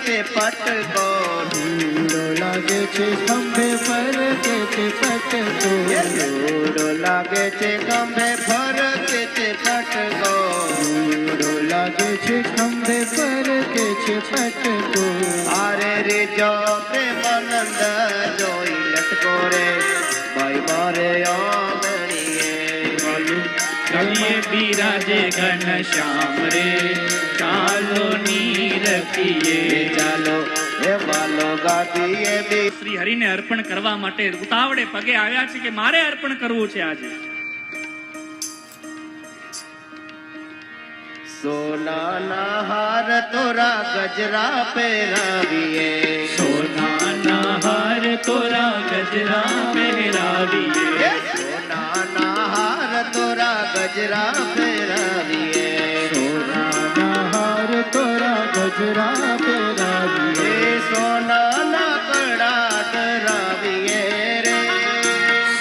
છે પટકો, ધૂળો લાગે છે ખંભે ફરકે છે પટકો, ધૂળો લાગે છે ખંભે ફરકે છે પટકો, ધૂળો લાગે છે ખંભે ફરકે છે પટકો. આરે રે જો પ્રેમાનંદ જોઈ લટકો રે ભાઈ મારે આંગણીએ. કહીએ બિરાજે ઘનશ્યામ રે, ચાલો નીરખીએ. ચાલો હે વાલો ગાદીએ બી શ્રી હરિને અર્પણ કરવા માટે ઉતાવળે પગે આવ્યા છે કે મારે અર્પણ કરવું છે આજે. સોનાના હાર તોરા ગજરા પહેરાવીએ, સોનાના હાર તોરા ગજરા પહેરાવીએ, સોનાના હાર તોરા ગજરા પહેરાવીએ, સોનાના હાર તોરા ગજરા પહેરાવીએ, એ સોનાના કડા ધરાવીએ રે,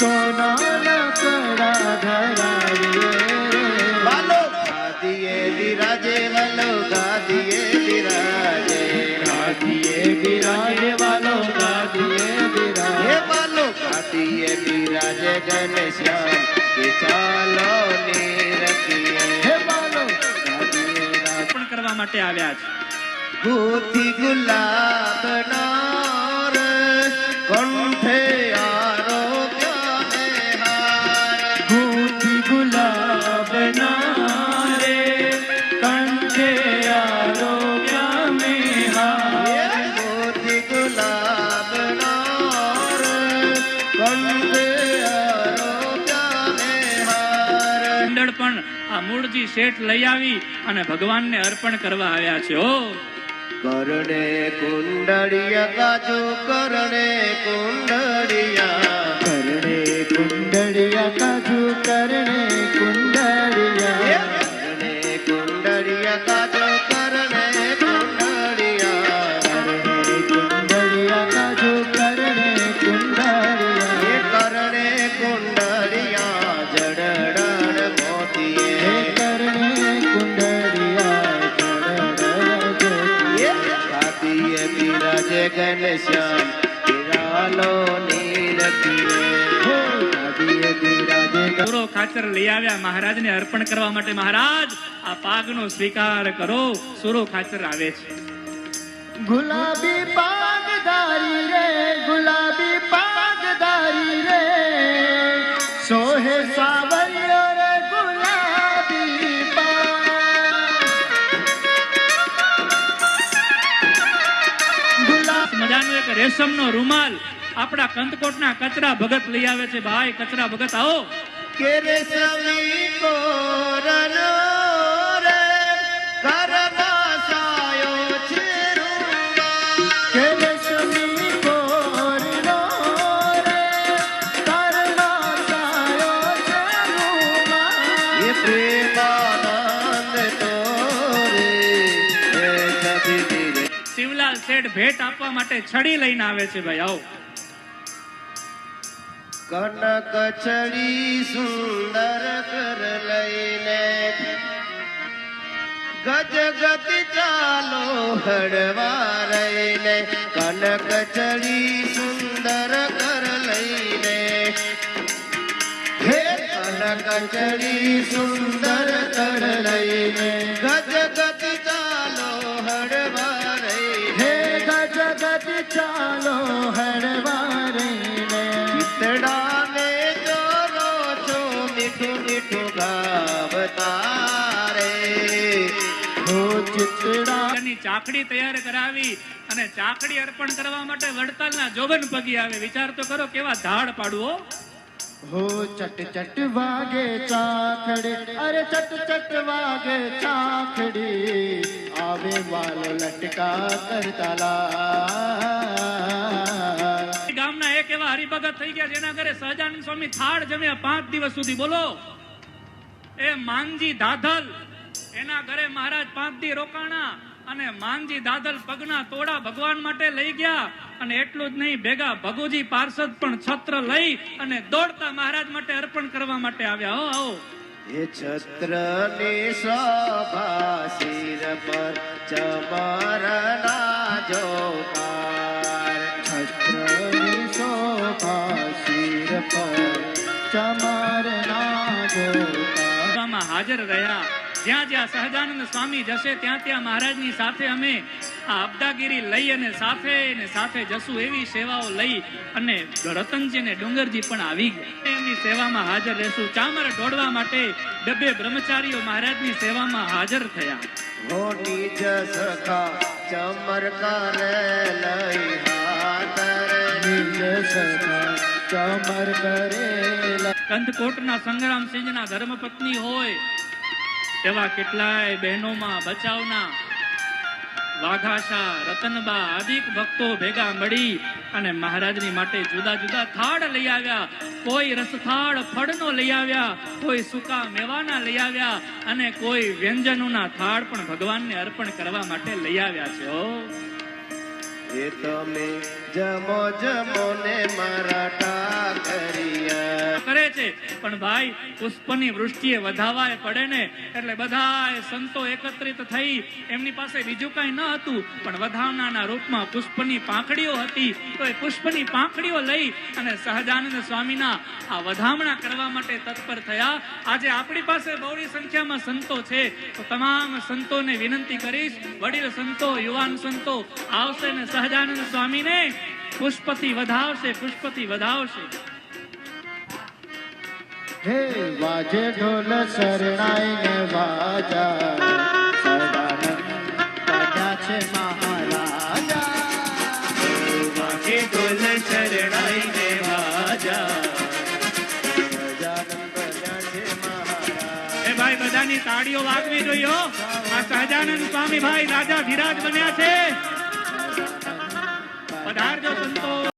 સોનાના કડા ધરાવીએ રે. વાલો ગાદીએ બિરાજે, વાલો ગાદીએ બિરાજે, ગાદીએ બિરાજે વાલો ગાદીએ હે બિરાજે. વાલો ગાદીએ બિરાજે ઘનશ્યામ કે ચાલો નીરખીએ. હે વાલો ગાદીએ અર્પણ કરવા માટે આવ્યા છે. ગોથી ગુલાબના રસ, કંઠે આરોગ્યને હાર, ગોથી ગુલાબના રે, કંઠે આરોગ્ય મેં હાર. ગોથી ગુલાબના રસ, કંઠે આરોગ્યને હાર. મંડળ પણ આ મૂળજી શેઠ લઈ આવી અને ભગવાનને અર્પણ કરવા આવ્યા છે. ઓ કરણે કુંડળિયા ગાજો, કરણે કુંડળિયા, કરણે કુંડળિયા કાજુ, કરણે કુંડળિયા, કરણે કુંડળિયા ગાજો, કરણે કુંડળિયા, કરણે કુંડળિયા કાજુ, કરણે કુંડળિયા, એ કરણે કુંડળિયા જડડણ હે મોતીએ, કરણે કુંડળિયા જડડ જ્યોતિએ. ગાદીએ બિરાજે ઘનશ્યામ બિરાલો નીરખીએ. હો ગાદીએ બિરાજે સુરો ખાચર લઈ આવ્યા મહારાજને અર્પણ કરવા માટે. મહારાજ આ પાગનો સ્વીકાર કરો. સુરો ખાચર આવે છે. ગુલાબી પાગદારી રે, ગુલાબી પાગદારી રે, સોહે સાવરિયો રે ગુલાબી મજાનો એક રેશમનો રૂમાલ આપણા કંદકોટના કચરા ભગત લઈ આવે છે. ભાઈ કચરા ભગત આવો. કે રેશમી કોરનો રે કરવાસાયો છે રૂમાલ. કે રેશમી કોરનો રે, કરનો સાયો છે રૂમાલ. એ પ્રેમાનંદ તોરે એ છબી રે. શિવલાલ શેઠ ભેટ આપવા માટે છડી લઈને આવે છે. ભાઈ આવો. કનક છડી સુંદર કર લઈને, ગજ ગતિ ચાલો હળવા રહીને, કનક છડી સુંદર કર લઈને, હે કનક છડી સુંદર કર લઈને, ગજ ગતિ ચાલો હળવા રહીને, હે ગજગતિ ચાલો હળવા રહીને, ચિતડાને ચોરો છો મીઠું મીઠું ગાવતા રે. હો ચિતડા ની ચાકડી તૈયાર કરાવી અને ચાકડી અર્પણ કરવા માટે વડતાલના જોબન પગી આવે. વિચાર તો કરો કેવા ધાડ પાડવો. હો ચટ ચટ વાગે ચાકડી, અરે ચટ ચટ વાગે ચાકડી, આવે વાલો લટકા કરતા લાલ. ગામના એક એવા હરિભગત થઈ ગયા જેના ઘરે સહજાનંદ સ્વામી થાળ જમ્યા 5 દિવસ સુધી. બોલો એ માનજી દાધલ, એના ઘરે મહારાજ 5 દી રોકાણા અને માનજી દાદલ પગના તોડા ભગવાન માટે લઈ ગયા અને એટલું જ નહીં, ભેગા ભગુજી પાર્ષદ પણ છત્ર લઈ અને દોડતા મહારાજ માટે અર્પણ કરવા માટે આવ્યા. હો આવો. એ છત્ર ની શોભા શિર પર ચમરના જો હાજર રહ્યા. જ્યાં જ્યાં સહજાનંદ સ્વામી જશે ત્યાં ત્યાં મહારાજની સાથે અમે આ અબદાગીરી લઈ અને સાથે જશું એવી સેવાઓ લઈ અને રતનજી ને ડુંગરજી પણ આવી ગયા. એમની સેવામાં હાજર રહેશું. ચામર ઢોળવા માટે ડબ્બે બ્રહ્મચારીઓ મહારાજની સેવામાં હાજર થયા. હો નિજ સખા ચમર કરે લઈ હાથ રે. નિજ સખા ચમર કરેલા. કંથકોટના સંગ્રામસિંહના ધર્મપત્ની હોય એવા કેટલાય બહેનોમાં બચાવના વાઘાશા, રતનબા આદિક ભક્તો ભેગા મળી અને મહારાજની માટે જુદા જુદા થાળ લઈ આવ્યા. કોઈ રસથાળ ફળનો લઈ આવ્યા, કોઈ સૂકા મેવાના લઈ આવ્યા અને કોઈ વ્યંજનોના થાળ પણ ભગવાનને અર્પણ કરવા માટે લઈ આવ્યા છે. એ તમે જમો જમો ને મારા ટાકરિયા. કરે છે પણ ભાઈ પુષ્પની વૃષ્ટિએ વધાવાય પડે ને એટલે બધા સંતો એકત્રિત થઈ. એમની પાસે બીજું કઈ ન હતું પણ વધાવનાના રૂપમાં પુષ્પની પાંખડીઓ હતી. તો એ પુષ્પની પાંખડીઓ લઈ અને સહજાનંદ સ્વામીના આ વધામણા કરવા માટે તત્પર થયા. આજે આપણી પાસે બહોળી સંખ્યામાં સંતો છે તો તમામ સંતોને વિનંતી કરીશ, વડીલ સંતો, યુવાન સંતો આવશે ને સહજાનંદ સ્વામીને પુષ્પથી વધાવશે. હે વાજે ઢોલ શરણાઈ ને વાજા, સદાનંદ બન્યા છે મહારાજા. વાગે ઢોલ શરણાઈ ને વાજા. સહજાનંદ બન્યા છે મહારાજ. એ ભાઈ બધાની તાળીઓ વાગવી જોઈએ હો. આ સહજાનંદ સ્વામી ભાઈ રાજા ધીરાજ બન્યા છે. પધારજો સંતો.